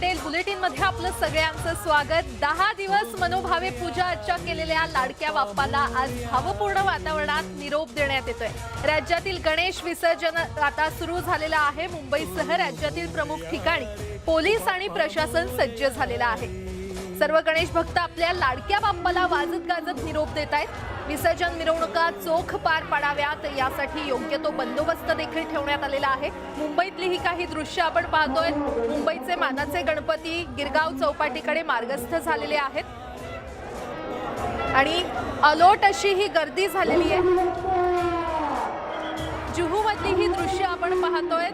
Mendel bulletin मध्ये आपलं सगळ्यांचं स्वागत। 10 दिवस मनोभावे पूजा अर्चा केलेल्या लाडक्या बाप्पाला आज भावपूर्ण वातावरणात निरोप देण्यात येतोय। राज्यातील गणेश विसर्जन आता सुरू झालेलं आहे। मुंबईसह राज्यातील प्रमुख ठिकाणी पोलीस आणि प्रशासन सज्ज झालेलं आहे। सर्व गणेश भक्त आपल्या लाडक्या बाप्पाला वाजत गाजत निरोप देत आहेत। विसर्जन मिरवणुका चोख पार पाडाव्यात यासाठी योग्य तो बंदोबस्त देखील ठेवण्यात आलेला आहे। मुंबईतली ही काही दृश्य आपण पाहतोय। मुंबईचे मानाचे गणपती गिरगाव चौपाटीकडे मार्गस्थ झालेले आहेत आणि अलोट अशी ही गर्दी झालेली आहे। जुहूमधली ही दृश्य आपण पाहतोय।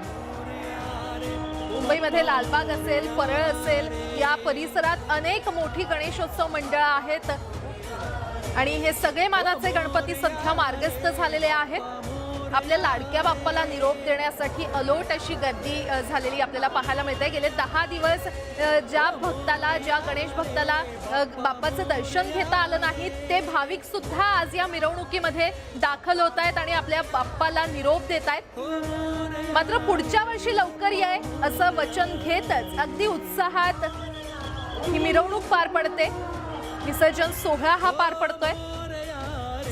मुंबईमध्ये लालबाग असेल, परळ असेल, या परिसरात अनेक मोठी गणेशोत्सव मंडळ आहेत आणि हे सगळे मानाचे गणपती सध्या मार्गस्थ झालेले आहेत। आपल्या लाडक्या बाप्पाला निरोप देण्यासाठी अलोट अशी गर्दी झालेली आपल्याला पाहायला मिळते। गेले 10 दिवस ज्या भक्ताला, ज्या गणेश भक्ताला बाप्पाचं दर्शन घेता आलं नाही, ते भाविक सुद्धा आज या मिरवणुकीमध्ये दाखल होत आहेत आणि आपल्या बाप्पाला निरोप देत आहेत। मात्र पुढच्या वर्षी लवकर ये असं वचन घेतच अगदी उत्साहात ही मिरवणूक पार पडते। विसर्जन सोहळा हा पार पडतोय।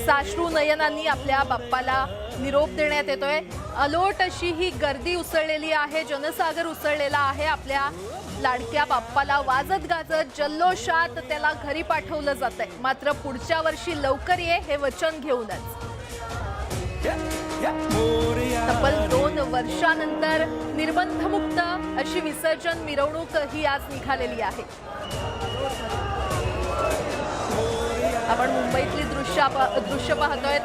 साश्रू नयनांनी आपल्या बाप्पाला निरोप देण्यात येतोय। अलोट अशी ही गर्दी उसळलेली आहे, जनसागर उसळलेला आहे। आपल्या लाडक्या बाप्पाला वाजत गाजत जल्लोषात त्याला घरी पाठवलं जातंय। मात्र पुढच्या वर्षी लवकर ये हे वचन घेऊनच तब्बल 2 वर्षानंतर निर्बंधमुक्त अशी विसर्जन मिरवणूक ही आज निघालेली आहे। आपण मुंबईतली दृश्य पाहतोय।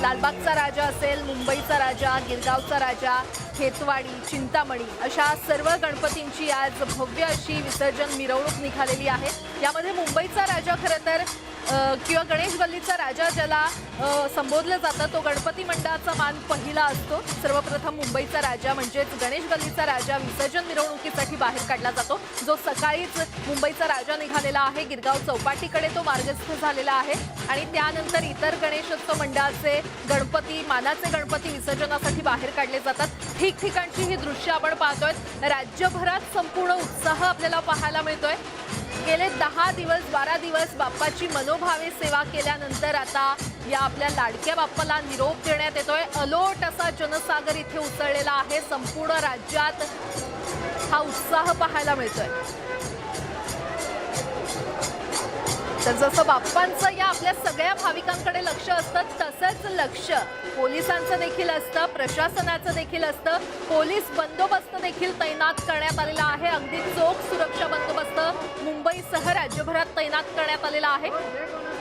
लालबागचा राजा असेल, मुंबईचा राजा, गिरगावचा राजा, खेतवाडी, चिंतामणी अशा सर्व गणपतींची आज भव्य अशी विसर्जन मिरवणूक निघालेली आहे। यामध्ये मुंबईचा राजा खरं तर किंवा गणेश गल्लीचा राजा ज्याला संबोधलं जातं, तो गणपती मंडळाचा मान पहिला असतो। सर्वप्रथम मुंबईचा राजा म्हणजेच गणेश गल्लीचा राजा विसर्जन मिरवणुकीसाठी बाहेर काढला जातो, जो सकाळीच मुंबईचा राजा निघालेला आहे। गिरगाव चौपाटीकडे तो मार्गस्थ झालेला आहे आणि त्यानंतर इतर गणेशोत्सव मंडळाचे गणपती, मानाचे गणपती विसर्जनासाठी बाहेर काढले जातात। ठिकठिकाणची ही दृश्य आपण पाहतोय। राज्यभरात संपूर्ण उत्साह आपल्याला पाहायला मिळतोय। गेले 10 दिवस 12 दिवस बाप्पाची मनोभावे सेवा केल्यानंतर आता या आपल्या लाडक्या बाप्पाला निरोप देण्यात येतोय। अलोट असा जनसागर इथे उसळलेला आहे। संपूर्ण राज्यात हा उत्साह पाहायला मिळतोय। तर जसं बाप्पांचं या आपल्या सगळ्या भाविकांकडे लक्ष असतं, तसंच लक्ष पोलिसांचं देखील असतं, प्रशासनाचं देखील असतं। पोलीस बंदोबस्त देखील तैनात करण्यात आलेला आहे। अगदी चोख सुरक्षा बंदोबस्त मुंबईसह राज्यभरात तैनात करण्यात आलेला आहे।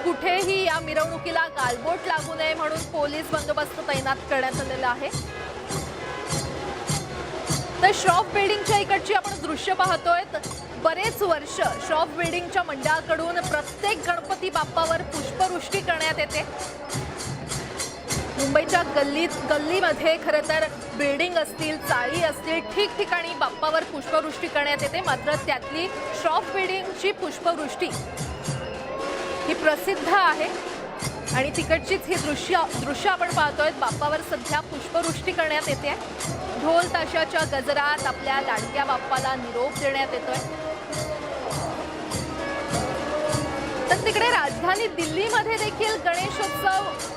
कुठेही या मिरवणुकीला गालबोट लागू नये म्हणून पोलीस बंदोबस्त तैनात करण्यात आलेला आहे। तर श्रॉफ बिल्डिंगच्या इकडची आपण दृश्य पाहतोय। बरेच वर्ष श्रॉफ बिल्डिंगच्या मंडळाकडून प्रत्येक गणपती बाप्पावर पुष्पवृष्टी करण्यात येते। मुंबईच्या गल्लीमध्ये खरं तर बिल्डिंग असतील, चाळी असतील, ठिकठिकाणी बाप्पावर पुष्पवृष्टी करण्यात येते। मात्र त्यातली श्रॉफ बिल्डिंगची पुष्पवृष्टी ही प्रसिद्ध आहे आणि तिकडचीच ही दृश्य आपण पाहतोय। बाप्पावर सध्या पुष्पवृष्टी करण्यात येते। ढोल ताशाच्या गजरात आपल्या लाडक्या बाप्पाला निरोप देण्यात येतोय। तर तिकडे राजधानी दिल्लीमध्ये देखील गणेशोत्सव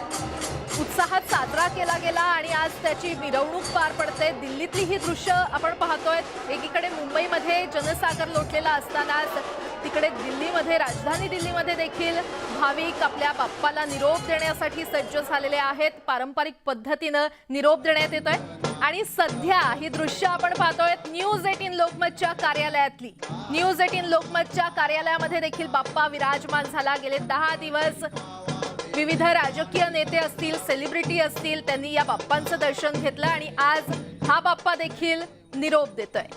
उत्साहात साजरा केला गेला आणि आज त्याची मिरवणूक पार पडते। दिल्लीतली ही दृश्य आपण पाहतोय। एकीकडे मुंबईमध्ये जनसागर लोटलेला असतानाच तिकडे दिल्लीमध्ये, राजधानी दिल्लीमध्ये देखील भाविक आपल्या बाप्पाला निरोप देण्यासाठी सज्ज झालेले आहेत। पारंपरिक पद्धतीनं निरोप देण्यात येतोय आणि सध्या ही दृश्य आपण पाहतोय न्यूज 18 लोकमतच्या कार्यालयातली। न्यूज 18 लोकमतच्या कार्यालयामध्ये देखील बाप्पा विराजमान झाला। गेले 10 दिवस विविध राजकीय नेते असतील, सेलिब्रिटी असतील, त्यांनी या बाप्पांचं दर्शन घेतलं आणि आज हा बाप्पा देखील निरोप देतोय।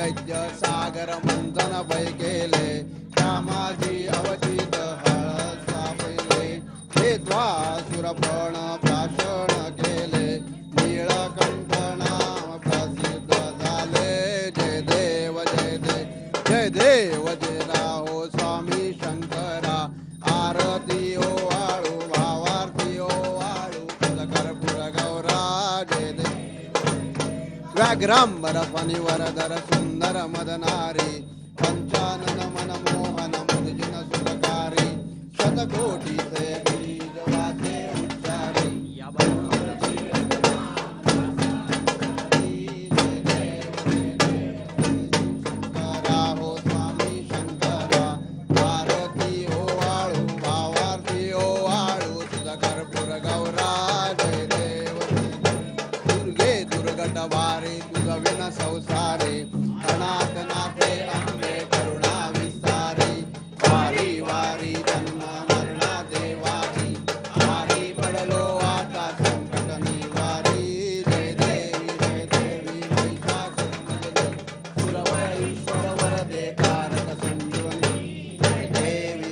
दैत्य सागर मंथन भय केले कामाजी अवचित हळसा पहिले हे द्वासुरपण भाषण केले नीळकंठ नाम प्रसिद्ध झाले जय देव जय देव जय देव जय राहो स्वामी शंकरा आरती ओ वाळू भावार्थी ओ वाळू कर्पूर गौरा जय देव व्याघ्रांबर फणिवरधर सुंदर मदनारी पंचानन मन मोहन मुदजिन सुरकारी शतकोटी से बीज वाचे उच्चारी शंकरा हो स्वामी शंकरा आरती ओ वाळू भावार्थी ओ वाळू तुझा कर्पूर गौरा जय देव दुर्गे दुर्गट वारे तुझ विन संसारे अनाथ नाथे अंबे करुणा विस्तारे वारी वारी जन्म मरणा देवारी वारी पडलो आता संकट निवारी जय देवी महिषासुरमर्दिनी सुरवर ईश्वर वरदे कारक संजीवनी जय देवी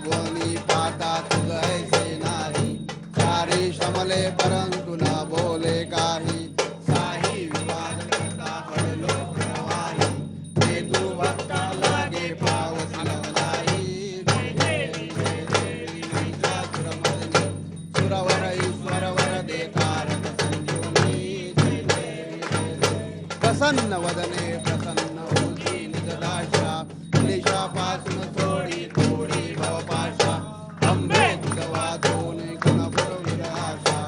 भुवनी पाता तुझ ऐसे नाही सारे शमले परंतु न बोले काही साही विवाद करता पडलो प्रवाही ते तू भक्ता लागे पावसी लवलाई जय देवी महिषासुरमर्दिनी सुरवर ईश्वर वरदे कारक संजीवनी जय देवी प्रसन्न वदने प्रसन्न होती निजदाशा क्लेशापासून सोडी थोडी भवपाशा अंबे तुझ वाचून गुण पुरविर आशा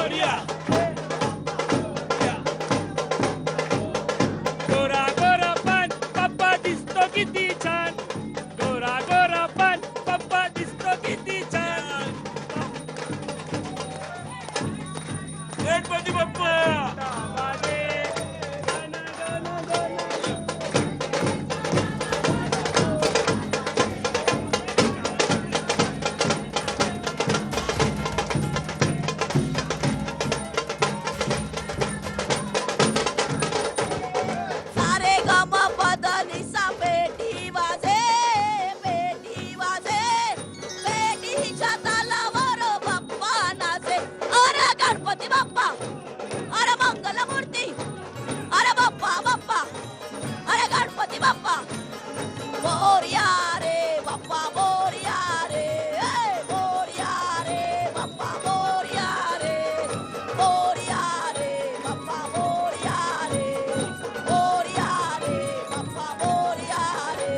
मोरया गोरा गोरा पान पप्पा दिसतो किती छान गोरा गोरा पान पप्पा दिसतो किती छान गणपती बाप्पा सारे गम बदली सा पेटी वाजे पेटीच्या तालावर बाप्पा नाचे अरे गणपती बाप्पा अरे मंगल मूर्ती अरे बाप्पा बाप्पा अरे गणपती बाप्पा मोरया रे बाप्पा मोरया रे मोरया रे बाप्पा मोरया रे मोरया रे बाप्पा मोरया रे मोरया रे बाप्पा मोरया रे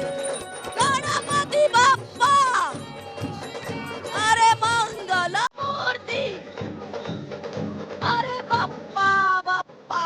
गणपती बाप्पा अरे मंगल मूर्ती अरे बाप्पा बाप्पा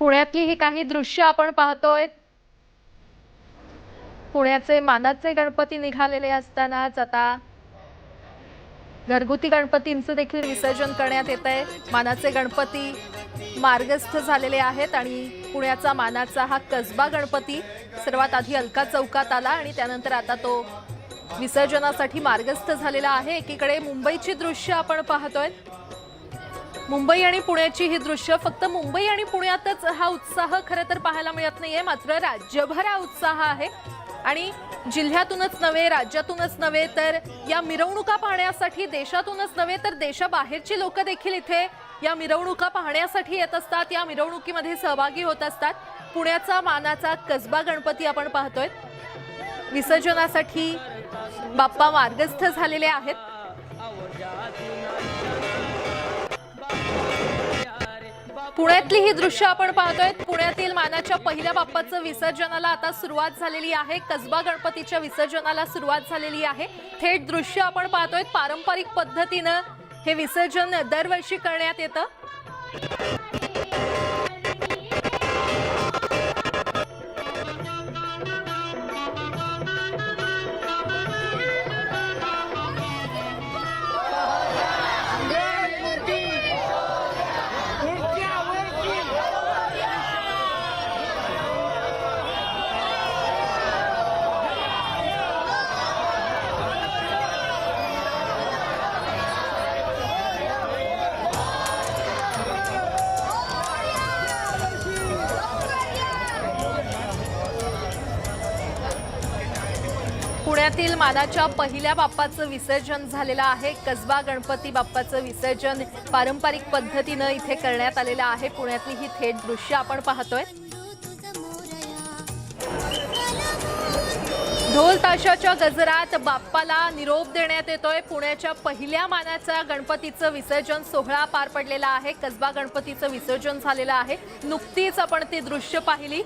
पुण्यातली ही काही दृश्य आपण पाहतोय. पुण्याचे मानाचे गणपती निघालेले असतानाच आता घरगुती गणपतींचं देखील विसर्जन करण्यात येत आहे. मानाचे गणपती मार्गस्थ झालेले आहेत आणि पुण्याचा मानाचा हा कसबा गणपती सर्वात आधी अलका चौकात आला आणि त्यानंतर आता तो विसर्जनासाठी मार्गस्थ झालेला आहे. एकीकडे मुंबईची दृश्य आपण पाहतोय. मुंबई आणि पुण्याची ही दृश्य फक्त मुंबई आणि पुण्यातच हा उत्साह खरं तर पाहायला मिळत नाहीये, मात्र राज्यभर हा उत्साह आहे आणि जिल्ह्यातूनच नव्हे राज्यातूनच नव्हे तर या मिरवणुका पाहण्यासाठी देशातूनच नव्हे तर देशाबाहेरची लोक देखील इथे या मिरवणुका पाहण्यासाठी येत असतात, या मिरवणुकीमध्ये सहभागी होत असतात. पुण्याचा मानाचा कसबा गणपती आपण पाहतोय. विसर्जनासाठी बाप्पा मार्गस्थ झालेले आहेत. पुण्यातली ही दृश्य आपण पाहतोय. पुण्यातील मानाच्या पहिल्या बाप्पाचं विसर्जनाला आता सुरुवात झालेली आहे. कसबा गणपतीच्या विसर्जनाला सुरुवात झालेली आहे. थेट दृश्य आपण पाहतोय. पारंपरिक पद्धतीनं हे विसर्जन दरवर्षी करण्यात येतं. पुण्यातील मानाच्या पहिल्या बाप्पाचं विसर्जन झालेलं आहे। कसबा गणपती बाप्पाचं विसर्जन पारंपरिक पद्धतीनं इथे करण्यात आलेलं आहे। पुण्यातली ही थेट दृश्य आपण पाहतोय। ढोल ताशाच्या गजरात बाप्पाला निरोप देण्यात येतोय। पुण्याच्या पहिल्या मानाचा गणपतीचं विसर्जन सोहळा पार पडलेला आहे। कसबा गणपतीचं विसर्जन झालेलं आहे। नुकतीच आपण ती दृश्य पाहिली।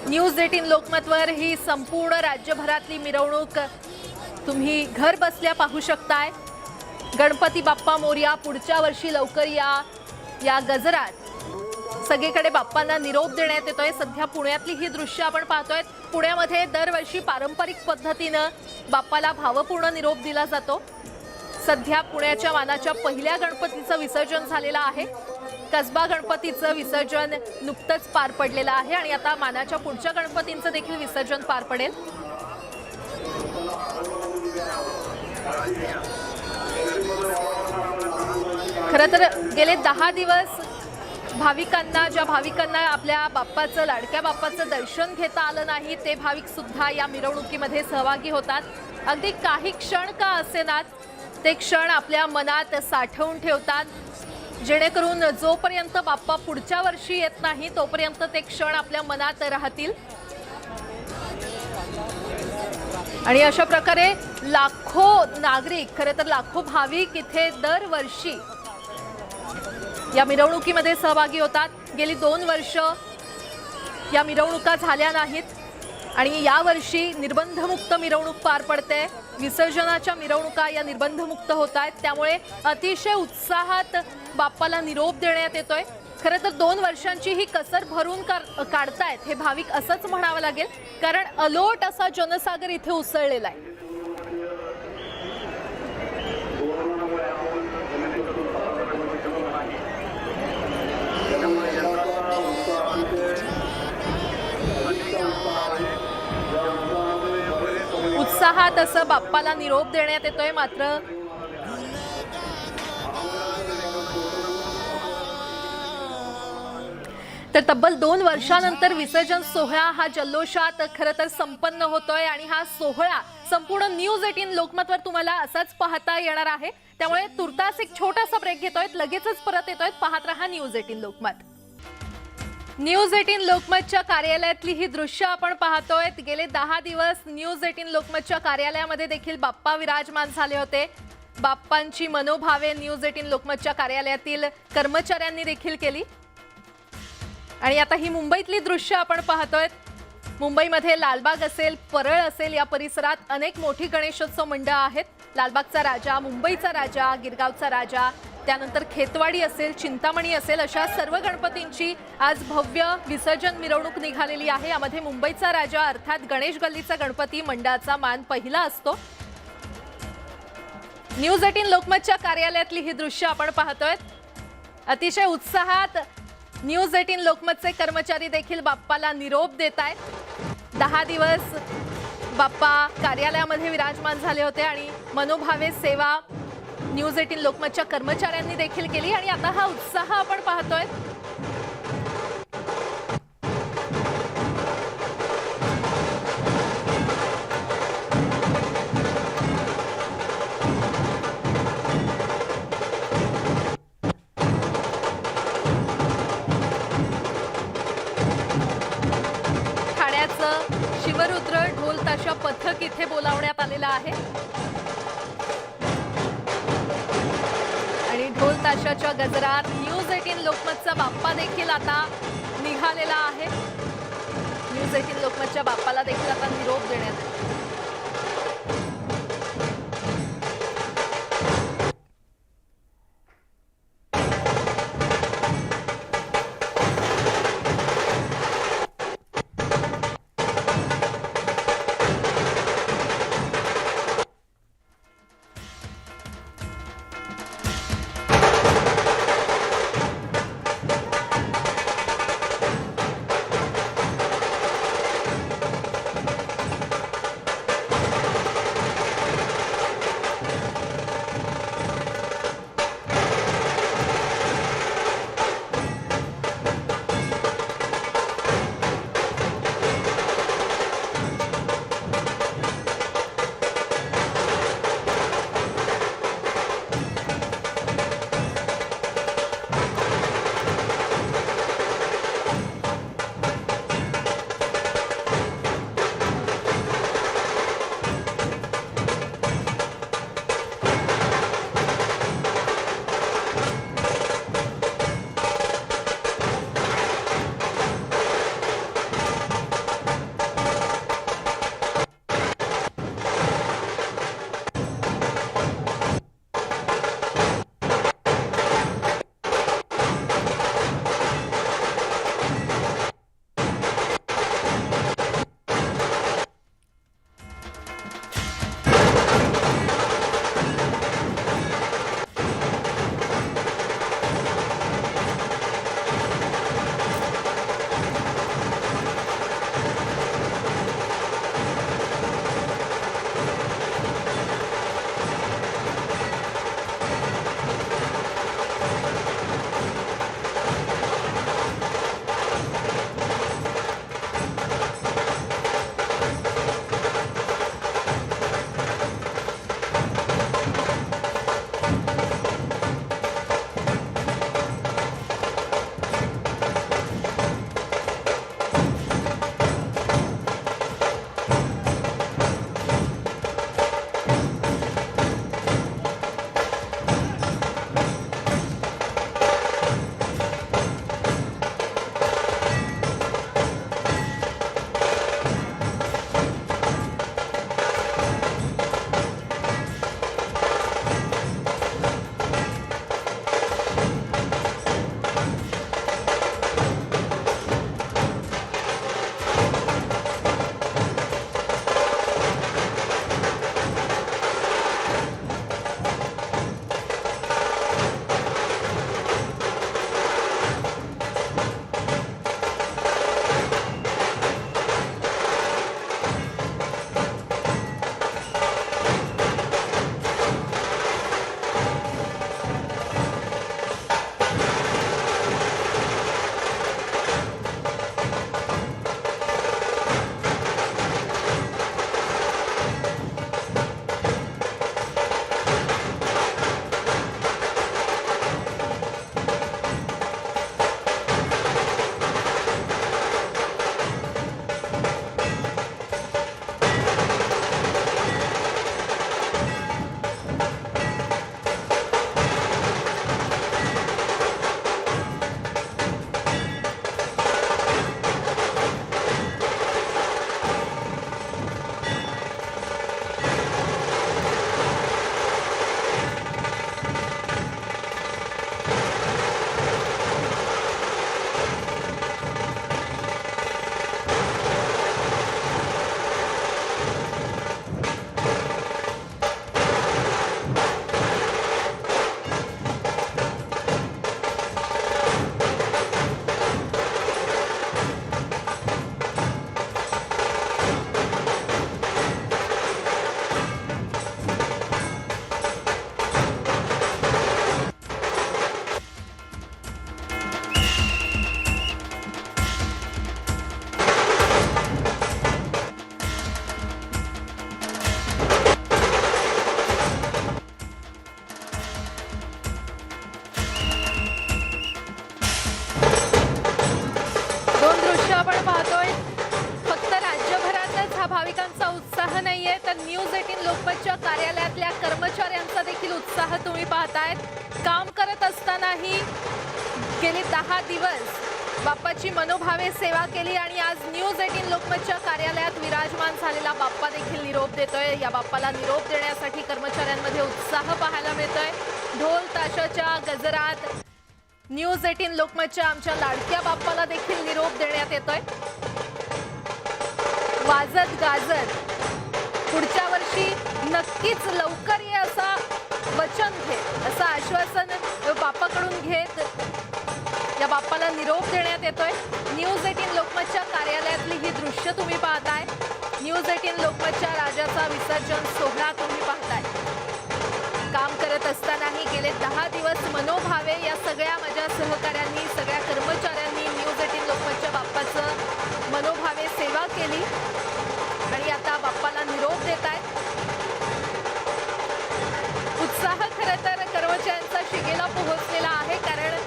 न्यूज 18 लोकमतवर ही संपूर्ण राज्यभरातली मिरवणूक तुम्ही घर बसल्या पाहू शकताय। गणपती बाप्पा मोरया, पुढच्या वर्षी लवकर या गजरात सगळीकडे बाप्पांना निरोप देण्यात येतोय। सध्या पुण्यातली ही दृश्य आपण पाहतोय। पुण्यामध्ये दरवर्षी पारंपरिक पद्धतीनं बाप्पाला भावपूर्ण निरोप दिला जातो। सध्या पुण्याच्या मानाच्या पहिल्या गणपतीचं विसर्जन झालेलं आहे। कसबा गणपतीचं विसर्जन नुकतंच पार पडलेलं आहे आणि आता मानाच्या पुढच्या गणपतींचं देखील विसर्जन पार पडेल। खरं तर गेले 10 दिवस ज्या भाविकांना आपल्या बाप्पाचं, लाडक्या बाप्पाचं दर्शन घेता आलं नाही, ते भाविक सुद्धा या मिरवणुकीमध्ये सहभागी होतात। अगदी काही क्षण का असेनात ते क्षण आपल्या मनात साठवून ठेवतात, जेणेकरून जोपर्यंत बाप्पा पुढच्या वर्षी येत नाही तोपर्यंत ते क्षण आपल्या मनात राहतील। आणि अशा प्रकारे लाखो नागरिक, खरं तर लाखो भाविक इथे दरवर्षी या मिरवणुकीमध्ये सहभागी होतात। गेली 2 वर्ष या मिरवणुका झाल्या नाहीत आणि यावर्षी निर्बंधमुक्त मिरवणूक पार पडते। विसर्जनाच्या मिरवणुका या निर्बंधमुक्त होत आहेत, त्यामुळे अतिशय उत्साहात बाप्पाला निरोप देण्यात येतोय। खरं तर 2 वर्षांची ही कसर भरून काढतायत हे भाविक असंच म्हणावं लागेल, कारण अलोट असा जनसागर इथे उसळलेला आहे। उत्साहात असं बाप्पाला निरोप देण्यात येतोय। मात्र तर तब्बल 2 वर्षांनंतर विसर्जन सोहळा हा जल्लोषात खरं तर संपन्न होतोय आणि हा सोहळा संपूर्ण न्यूज 18 लोकमतवर तुम्हाला असाच पाहता येणार आहे। त्यामुळे तुर्तास एक छोटासा ब्रेक घेतोय, लगेचच परत येतोय। पाहत रहा न्यूज 18 लोकमत। न्यूज 18 लोकमतच्या कार्यालयातली ही दृश्य आपण पाहतोय। गेले 10 दिवस न्यूज 18 लोकमतच्या कार्यालयामध्ये देखील बाप्पा विराजमान झाले होते। बाप्पांची मनोभावे न्यूज 18 लोकमतच्या कार्यालयातील कर्मचाऱ्यांनी देखील केली। आणि आता ही मुंबईतली दृश्य आपण पाहतोय। मुंबईमध्ये लालबाग असेल, परळ असेल, या परिसरात अनेक मोठी गणेशोत्सव मंडळं आहेत। लालबागचा राजा, मुंबईचा राजा, गिरगावचा राजा, त्यानंतर खेतवाडी असेल, चिंतामणी असेल, अशा सर्व गणपतींची आज भव्य विसर्जन मिरवणूक निघालेली आहे। यामध्ये मुंबईचा राजा अर्थात गणेश गल्लीचा गणपती मंडळाचा मान पहिला असतो। न्यूज 18 लोकमतच्या कार्यालयातली ही दृश्य आपण पाहतोय। अतिशय उत्साहात न्यूज 18 लोकमतचे कर्मचारी देखील बाप्पाला निरोप देत आहेत। 10 दिवस बाप्पा कार्यालयामध्ये विराजमान झाले होते आणि मनोभावे सेवा न्यूज 18 लोकमतच्या कर्मचाऱ्यांनी देखील केली आणि आता हा उत्साह आपण पाहतोय। ठाण्याचं शिवरुद्र ढोल ताशा पथक इथे बोलावण्यात आलेलं आहे आणि ढोल ताशाच्या गजरात न्यूज 18 लोकमतचा बाप्पा देखील आता निघालेला आहे। न्यूज 18 लोकमतच्या बाप्पाला देखील आता निरोप देण्यात येतो। 18 लोकमतच्या कार्यालयातल्या कर्मचाऱ्यांचा देखील उत्साह तुम्ही पाहतायत. काम करत असतानाही गेली 10 दिवस बाप्पाची मनोभावे सेवा केली आणि आज न्यूज 18 लोकमतच्या कार्यालयात विराजमान झालेला बाप्पा देखील निरोप देतोय. या बाप्पाला निरोप देण्यासाठी कर्मचाऱ्यांमध्ये उत्साह पाहायला मिळतोय. ढोल ताशाच्या गजरात न्यूज 18 लोकमतच्या आमच्या लाडक्या बाप्पाला देखील निरोप देण्यात येतोय. वाजत गाजत पुढच्या वर्षी नक्कीच लवकर ये असा वचन घेत, असं आश्वासन बाप्पाकडून घेत या बाप्पाला निरोप देण्यात येतोय. न्यूज 18 लोकमतच्या कार्यालयातली ही दृश्य तुम्ही पाहताय. न्यूज 18 लोकमतच्या राजाचा विसर्जन सोहळा तुम्ही पाहताय. काम करत असतानाही गेले 10 दिवस मनोभावे या सगळ्या माझ्या सहकाऱ्यांनी, सगळ्या कर्मचाऱ्यांनी न्यूज 18 लोकमतच्या बाप्पाचं मनोभावे सेवा केली आणि आता बाप्पाला निरोप देत आहेत. उत्साह खरं तर कर्मचाऱ्यांचा शिगेला पोहोचलेला आहे, कारण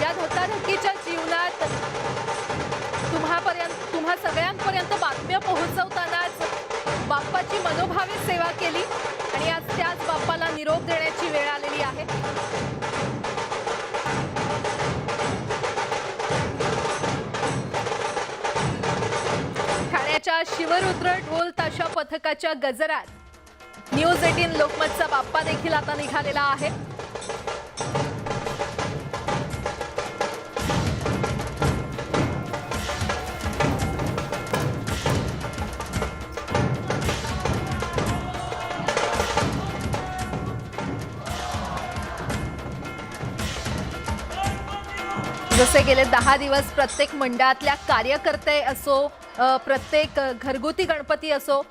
या धकाधकीच्या जीवनात तुम्हा सगळ्यांपर्यंत बातम्या पोहोचवतानाच बाप्पाची मनोभावे सेवा केली आणि आज त्याच बाप्पाला निरोप देण्याची वेळ आलेली आहे. ठाण्याच्या शिवरुद्र ढोल ताशा पथकाच्या गजरात न्यूज 18 लोकमतचा बाप्पा देखील आता निघालेला आहे. जसे गेले 10 दिवस प्रत्येक मंडळातल्या कार्यकर्ते असो, प्रत्येक घरगुती गणपती असो,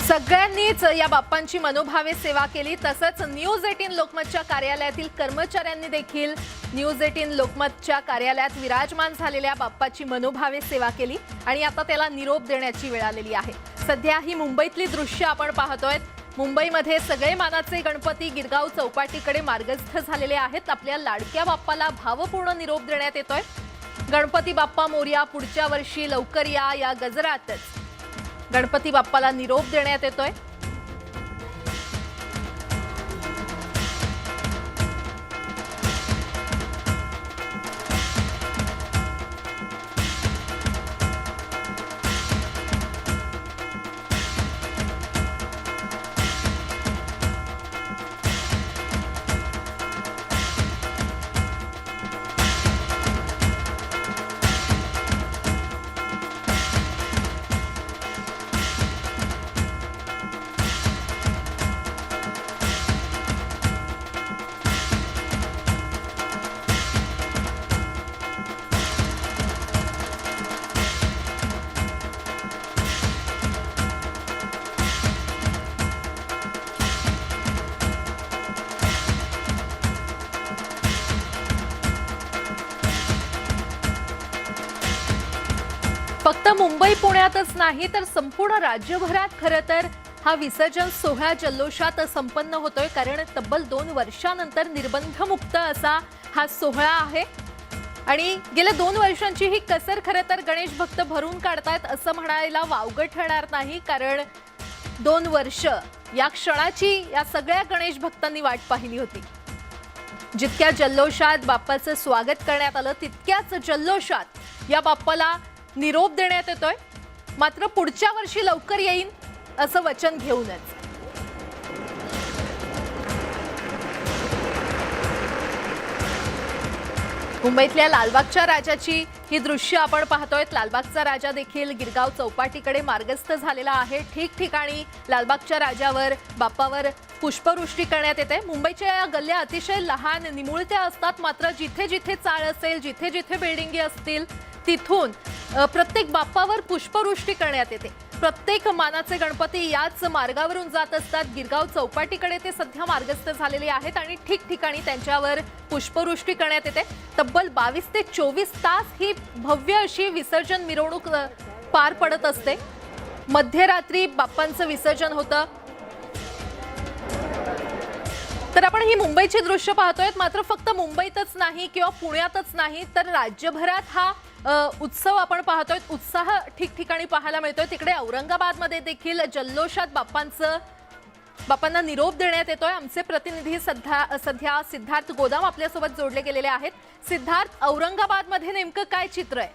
सगळ्यांनीच या बाप्पांची मनोभावे सेवा केली. तसंच न्यूज 18 लोकमतच्या कार्यालयातील कर्मचाऱ्यांनी देखील न्यूज 18 लोकमतच्या कार्यालयात विराजमान झालेल्या बाप्पाची मनोभावे सेवा केली आणि आता त्याला निरोप देण्याची वेळ आलेली आहे. सध्या ही मुंबईतली दृश्य आपण पाहतोय. मुंबईमध्ये सगळे मानाचे गणपती गिरगाव चौपाटीकडे मार्गस्थ झालेले आहेत. आपल्या लाडक्या बाप्पाला भावपूर्ण निरोप देण्यात येतोय. गणपती बाप्पा मोरया, पुढच्या वर्षी लवकर या गजरातच गणपती बाप्पाला निरोप देण्यात येतोय. फक्त मुंबई पुण्यातच नाही तर संपूर्ण राज्यभरात खरं तर हा विसर्जन सोहळा जल्लोषात संपन्न होतोय, कारण तब्बल 2 वर्षांनंतर निर्बंधमुक्त असा हा सोहळा आहे. आणि गेल्या 2 वर्षांची ही कसर खरं तर गणेश भक्त भरून काढतायत असं म्हणायला वावगं ठरणार नाही, कारण 2 वर्ष या क्षणाची या सगळ्या गणेश भक्तांनी वाट पाहिली होती. जितक्या जल्लोषात बाप्पाचं स्वागत करण्यात आलं, तितक्याच जल्लोषात या बाप्पाला निरोप देण्यात येतोय. मात्र पुढच्या वर्षी लवकर येईन असं वचन घेऊनच. मुंबईतल्या लालबागच्या राजाची ही दृश्य आपण पाहतोय. लालबागचा राजा देखील गिरगाव चौपाटीकडे मार्गस्थ झालेला आहे. ठिकठिकाणी लालबागच्या राजावर, बाप्पावर पुष्पवृष्टी करण्यात येते. मुंबईच्या या गल्ल्या अतिशय लहान निमुळत्या असतात, मात्र जिथे जिथे चाळ असेल, जिथे जिथे बिल्डिंगी असतील, तिथून प्रत्येक बाप्पावर पुष्पवृष्टी करण्यात येते. प्रत्येक मानाचे गणपती याच मार्गावरून जात असतात. गिरगाव चौपाटीकडे ते सध्या मार्गस्थ झालेले आहेत आणि ठिकठिकाणी त्यांच्यावर पुष्पवृष्टी करण्यात येते. तब्बल 22 ते 24 तास ही भव्य अशी विसर्जन मिरवणूक पार पडत असते. मध्यरात्री बाप्पांचं विसर्जन होतं. तर आपण ही मुंबईची दृश्य पाहतोय, मात्र फक्त मुंबईतच नाही किंवा पुण्यातच नाही तर राज्यभरात हा उत्सव आपण पाहतोय. उत्साह ठिकठिकाणी पाहायला मिळतोय. तिकडे औरंगाबादमध्ये देखील जल्लोषात बाप्पांना निरोप देण्यात येतोय. आमचे प्रतिनिधी सध्या सिद्धार्थ गोदाम आपल्यासोबत जोडले गेलेले आहेत. सिद्धार्थ, औरंगाबादमध्ये नेमकं काय चित्र आहे?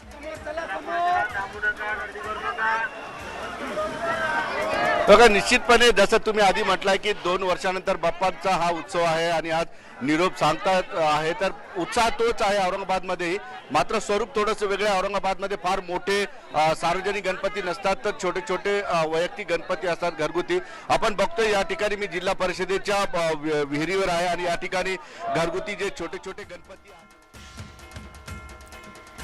बघा, निश्चितपणे जसं तुम्ही आधी म्हटलंय की 2 वर्षानंतर बाप्पांचा हा उत्सव आहे आणि आज निरोप सांगतात आहे, तर उत्साह तोच आहे औरंगाबादमध्ये. मात्र स्वरूप थोडंसं वेगळं आहे. औरंगाबादमध्ये फार मोठे सार्वजनिक गणपती नसतात, तर छोटे छोटे वैयक्तिक गणपती असतात, घरगुती. आपण बघतोय या ठिकाणी मी जिल्हा परिषदेच्या विहिरीवर आहे आणि या ठिकाणी घरगुती जे छोटे छोटे गणपती आहेत.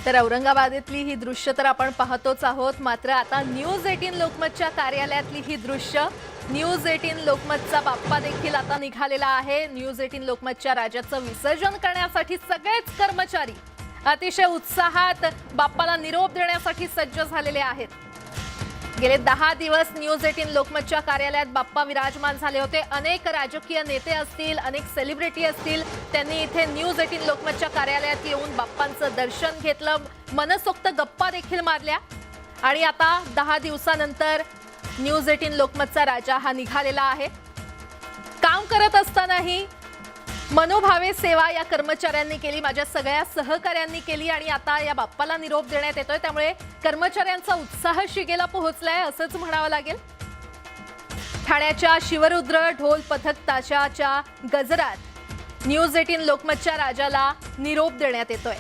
तर औरंगाबादेतली ही दृश्य तर आपण पाहतोच आहोत. मात्र आता न्यूज 18 लोकमतच्या कार्यालयातली ही दृश्य. न्यूज 18 लोकमतचा बाप्पा देखील आता निघालेला आहे. न्यूज 18 लोकमतच्या राजाचं विसर्जन करण्यासाठी सगळेच कर्मचारी अतिशय उत्साहात बाप्पाला निरोप देण्यासाठी सज्ज झालेले आहेत. गेले 10 दिवस न्यूज 18 लोकमतच्या कार्यालयात बाप्पा विराजमान झाले होते. अनेक राजकीय नेते असतील, अनेक सेलिब्रिटी असतील, त्यांनी इथे न्यूज 18 लोकमतच्या कार्यालयात येऊन बाप्पांचं दर्शन घेतलं, मनसोक्त गप्पा देखील मारल्या. आणि आता 10 दिवसानंतर न्यूज 18 लोकमतचा राजा हा निघालेला आहे. काम करत असतानाही मनोभावे सेवा या कर्मचाऱ्यांनी केली, माझ्या सगळ्या सहकाऱ्यांनी केली आणि आता या बाप्पाला निरोप देण्यात येतोय. त्यामुळे कर्मचाऱ्यांचा उत्साह शिगेला पोहोचलाय असंच म्हणावं लागेल. ठाण्याच्या शिवरुद्र ढोल पथक ताशाच्या गजरात न्यूज 18 लोकमतच्या राजाला निरोप देण्यात येतोय.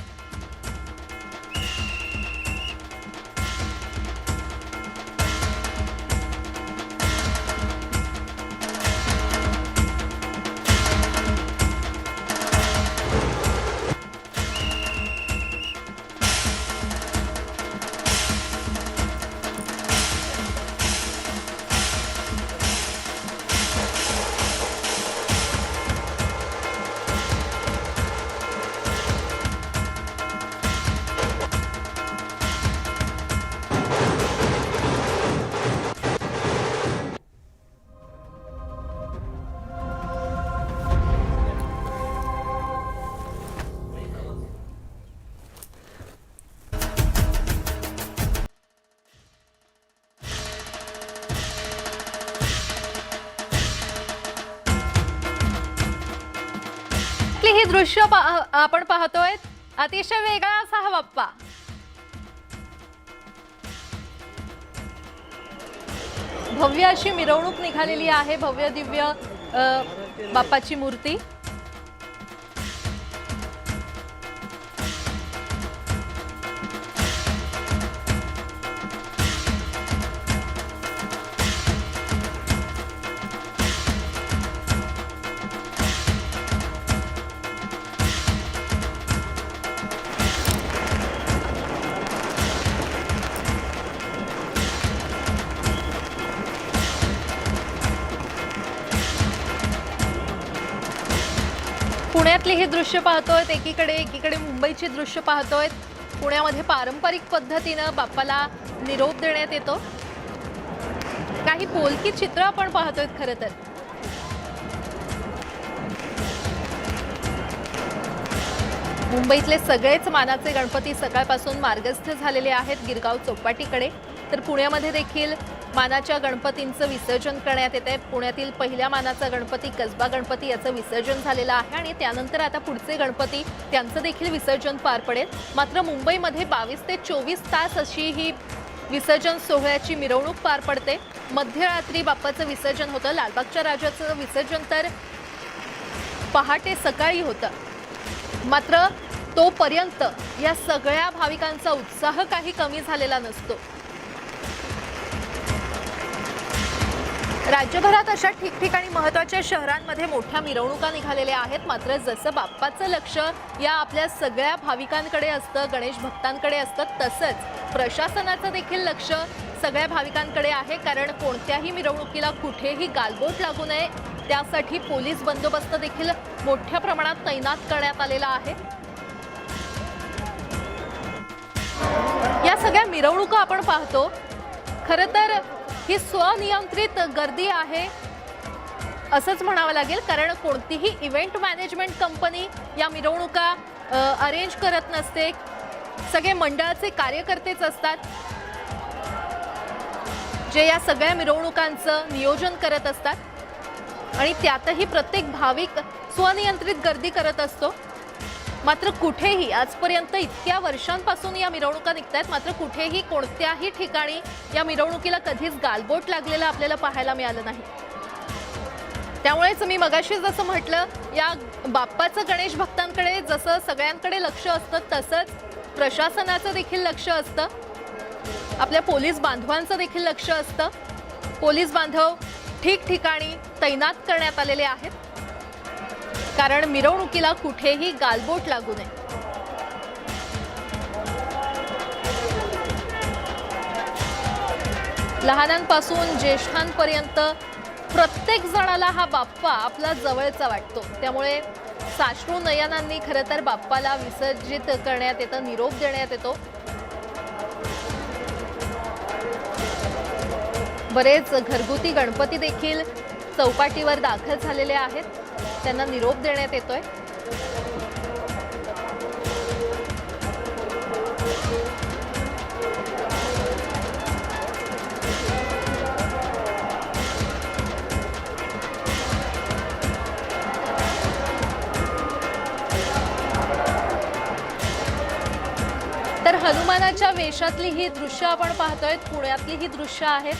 ही दृश्य आपण पाहतोय. अतिशय वेगळा असा हा बाप्पा. भव्य अशी मिरवणूक निघालेली आहे. भव्य दिव्य बाप्पाची मूर्ती. पुण्यातली ही दृश्य पाहतोय. एकीकडे मुंबईची दृश्य पाहतोय. पुण्यामध्ये पारंपरिक पद्धतीनं बाप्पाला निरोप देण्यात येतो. काही बोलकी चित्र आपण पाहतोय. खरं तर मुंबईतले सगळेच मानाचे गणपती सकाळपासून मार्गस्थ झालेले आहेत गिरगाव चौपाटीकडे. तर पुण्यामध्ये देखील मानाच्या गणपतींचं विसर्जन करण्यात येते. पुण्यातील पहिल्या मानाचा गणपती कसबा गणपती याचं विसर्जन झालेलं आहे आणि त्यानंतर आता पुढचे गणपती त्यांचं देखील विसर्जन पार पडेल. मात्र मुंबईमध्ये 22 ते 24 तास अशी ही विसर्जन सोहळ्याची मिरवणूक पार पडते. मध्यरात्री बाप्पाचं विसर्जन होतं. लालबागच्या राजाचं विसर्जन तर पहाटे सकाळी होतं. मात्र तोपर्यंत या सगळ्या भाविकांचा उत्साह काही कमी झालेला नसतो. राज्यभरात अशा ठिकठिकाणी महत्त्वाच्या शहरांमध्ये मोठ्या मिरवणुका निघालेल्या आहेत. मात्र जसं बाप्पाचं लक्ष या आपल्या सगळ्या भाविकांकडे असतं, गणेश भक्तांकडे असतं, तसंच प्रशासनाचं देखील लक्ष सगळ्या भाविकांकडे आहे. कारण कोणत्याही मिरवणुकीला कुठेही गालबोट लागू नये त्यासाठी पोलीस बंदोबस्त देखील मोठ्या प्रमाणात तैनात करण्यात आलेला आहे. या सगळ्या मिरवणुका आपण पाहतो. खरं तर ही स्वनियंत्रित गर्दी आहे. असंच म्हणावं लागेल, कारण कोणतीही इव्हेंट मॅनेजमेंट कंपनी या मिरवणुका अरेंज करत नसते. सगळे मंडळाचे कार्यकर्तेच असतात जे या सगळ्या मिरवणुकांचं नियोजन करत असतात आणि त्यातही प्रत्येक भाविक स्वनियंत्रित गर्दी करत असतो. मात्र कुठेही आजपर्यंत इतक्या वर्षांपासून या मिरवणुका निघतायत, मात्र कुठेही कोणत्याही ठिकाणी या मिरवणुकीला कधीच गालबोट लागलेलं आपल्याला पाहायला मिळालं नाही. त्यामुळेच मी मगाशी जसं म्हटलं, या बाप्पाचं गणेश भक्तांकडे जसं सगळ्यांकडे लक्ष असतं तसंच प्रशासनाचं देखील लक्ष असतं, आपल्या पोलीस बांधवांचं देखील लक्ष असतं. पोलीस बांधव ठिकठिकाणी तैनात करण्यात आलेले आहेत, कारण मिरवणुकीला कुठेही गालबोट लागू नये. लहानांपासून ज्येष्ठांपर्यंत प्रत्येक जणाला हा बाप्पा आपला जवळचा वाटतो. त्यामुळे साश्रू नयनांनी खरं तर बाप्पाला विसर्जित करण्यात येतं, निरोप देण्यात येतो. बरेच घरगुती गणपती देखील चौपाटीवर दाखल झालेले आहेत, त्यांना निरोप देण्यात येतोय. तर हनुमानाच्या वेशातली ही दृश्य आपण पाहतोय, पुण्यातली ही दृश्य आहेत.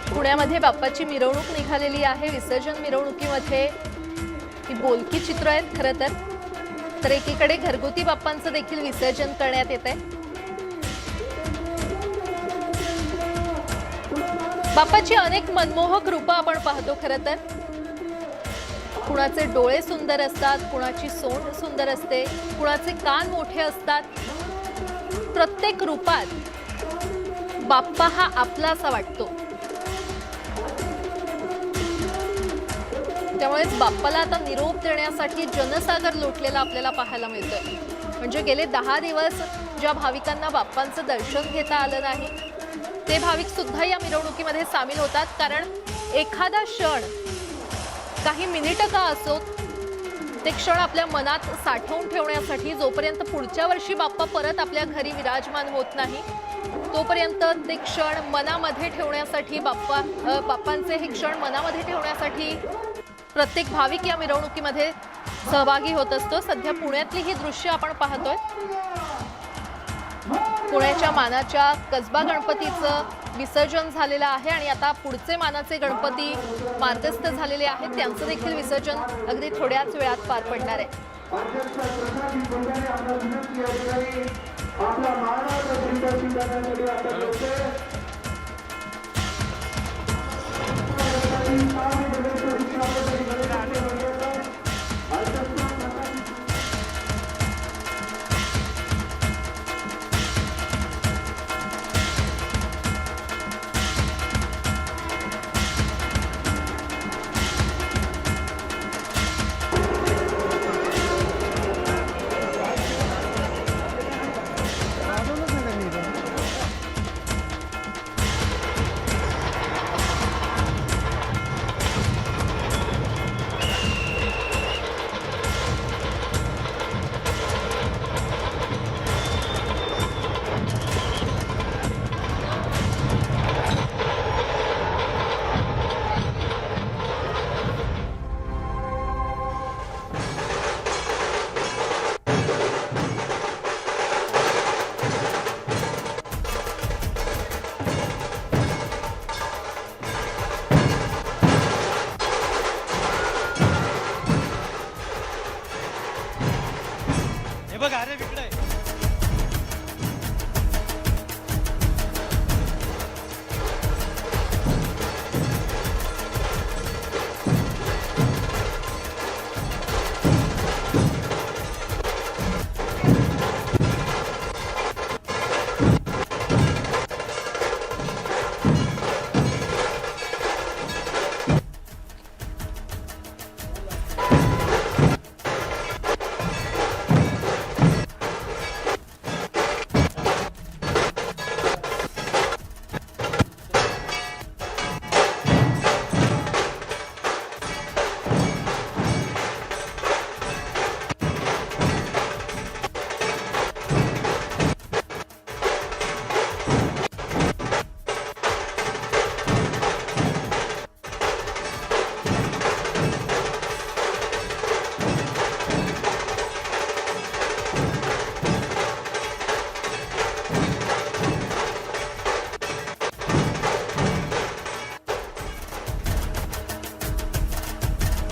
पुण्यामध्ये बाप्पाची मिरवणूक निघालेली आहे. विसर्जन मिरवणुकीमध्ये ही बोलकी चित्र आहेत खरं तर एकीकडे घरगुती बाप्पांचं देखील विसर्जन करण्यात येत आहे. बाप्पाची अनेक मनमोहक रूपं आपण पाहतो. खरं तर कुणाचे डोळे सुंदर असतात, कुणाची सोंड सुंदर असते, कुणाचे कान मोठे असतात. प्रत्येक रूपात बाप्पा हा आपलासा वाटतो. त्यामुळेच बाप्पाला आता निरोप देण्यासाठी जनसागर लोटलेला आपल्याला पाहायला मिळतोय. म्हणजे गेले 10 दिवस ज्या भाविकांना बाप्पांचं दर्शन घेता आलं नाही, ते भाविक सुद्धा या मिरवणुकीमध्ये सामील होतात. कारण एखादा क्षण, काही मिनिटं का असोत, ते क्षण आपल्या मनात साठवून ठेवण्यासाठी, जोपर्यंत पुढच्या वर्षी बाप्पा परत आपल्या घरी विराजमान होत नाही, तोपर्यंत ते क्षण मनामध्ये ठेवण्यासाठी, बाप्पांचे हे क्षण मनामध्ये ठेवण्यासाठी प्रत्येक भाविक या मिरवणुकीमध्ये सहभागी होत असतो. सध्या पुण्यातली ही दृश्य आपण पाहतोय. पुण्याच्या मानाच्या कसबा गणपतीचं विसर्जन झालेलं आहे आणि आता पुढचे मानाचे गणपती मार्गस्थ झालेले आहेत, त्यांचं देखील विसर्जन अगदी थोड्याच वेळात पार पडणार आहे.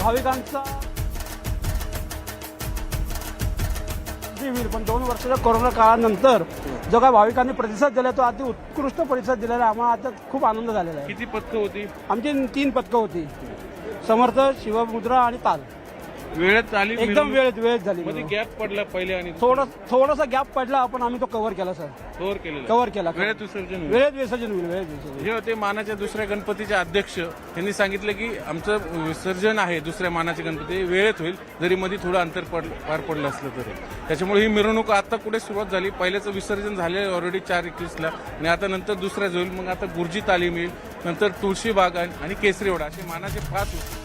भाविकांचा होईल, पण 2 वर्षाच्या कोरोना काळानंतर जो काय भाविकांनी प्रतिसाद दिला तो अति उत्कृष्ट प्रतिसाद दिलेला आहे. आम्हाला आता खूप आनंद झालेला आहे. किती पथकं होती? आमची 3 पथकं होती, समर्थ, शिवमुद्रा आणि ताल. वेळेत आली एकदम वेळेत झाली. मध्ये गॅप पडला पहिले आणि थोडासा गॅप पडला, पण आम्ही तो कव्हर केला सर. कव्हर केला. वेळेत विसर्जन होईल. वेळेत विसर्जन होईल. जे होते मानाच्या दुसऱ्या गणपतीचे अध्यक्ष त्यांनी सांगितलं की आमचं विसर्जन आहे दुसऱ्या मानाचे गणपती वेळेत होईल, जरी मध्ये थोडं अंतर पार पडलं असलं तरी. त्याच्यामुळे ही मिरवणूक आता कुठे सुरुवात झाली. पहिल्याचं विसर्जन झाले ऑलरेडी 4:21ला आणि आता नंतर दुसऱ्याच होईल. मग आता गुरुजी तालीम येईल, नंतर तुळशीबाग आणि केसरीवाडा असे मानाचे 5 होते.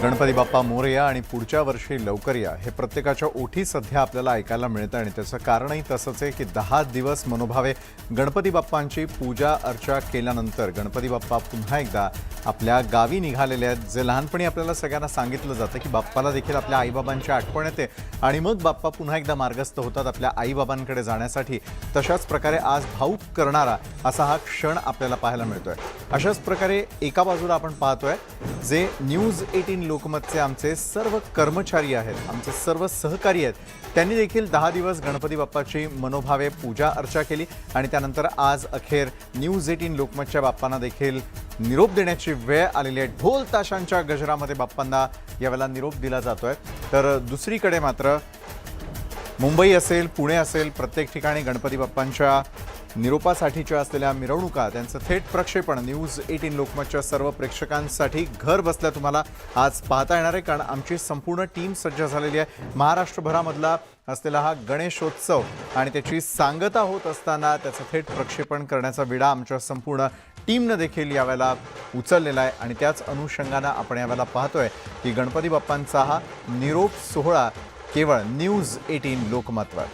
गणपती बाप्पा मोरया आणि पुढच्या वर्षी लवकर या हे प्रत्येकाच्या ओठी सध्या आपल्याला ऐकायला मिळतं आणि त्याचं कारणही तसंच आहे की 10 दिवस मनोभावे गणपती बाप्पांची पूजा अर्चा केल्यानंतर गणपती बाप्पा पुन्हा एकदा आपल्या गावी निघालेले आहेत. जे लहानपणी आपल्याला सगळ्यांना सांगितलं जातं की बाप्पाला देखील आपल्या आईबाबांची आठवण येते आणि मग बाप्पा पुन्हा एकदा मार्गस्थ होतात आपल्या आईबाबांकडे जाण्यासाठी. तशाच प्रकारे आज भाऊक करणारा असा हा क्षण आपल्याला पाहायला मिळतोय. अशाच प्रकारे एका बाजूला आपण पाहतोय जे न्यूज 18 लोकमतचे आमचे सर्व कर्मचारी आहेत, आमचे सर्व सहकारी आहेत, त्यांनी देखील 10 दिवस गणपती बाप्पाची मनोभावे पूजा अर्चा केली आणि त्यानंतर आज अखेर न्यूज 18 लोकमतच्या बाप्पांना देखील निरोप देण्याची वेळ आलेली आहे. ढोल ताशांच्या गजरामध्ये बाप्पांना यावेळेला निरोप दिला जातोय. तर दुसरीकडे मात्र मुंबई असेल, पुणे असेल, प्रत्येक ठिकाणी गणपती बाप्पांच्या निरोपासाठीच्या असलेल्या मिरवणुका त्यांचं थेट प्रक्षेपण न्यूज 18 लोकमतच्या सर्व प्रेक्षकांसाठी घर बसल्या तुम्हाला आज पाहता येणार आहे, कारण आमची संपूर्ण टीम सज्ज झालेली आहे. महाराष्ट्रभरामधला असलेला हा गणेशोत्सव आणि त्याची सांगता होत असताना त्याचं थेट प्रक्षेपण करण्याचा विडा आमच्या संपूर्ण टीमनं देखील यावेळेला उचललेला आहे आणि त्याच अनुषंगानं आपण यावेळेला पाहतोय की गणपती बाप्पांचा हा निरोप सोहळा केवळ न्यूज 18 लोकमतवर.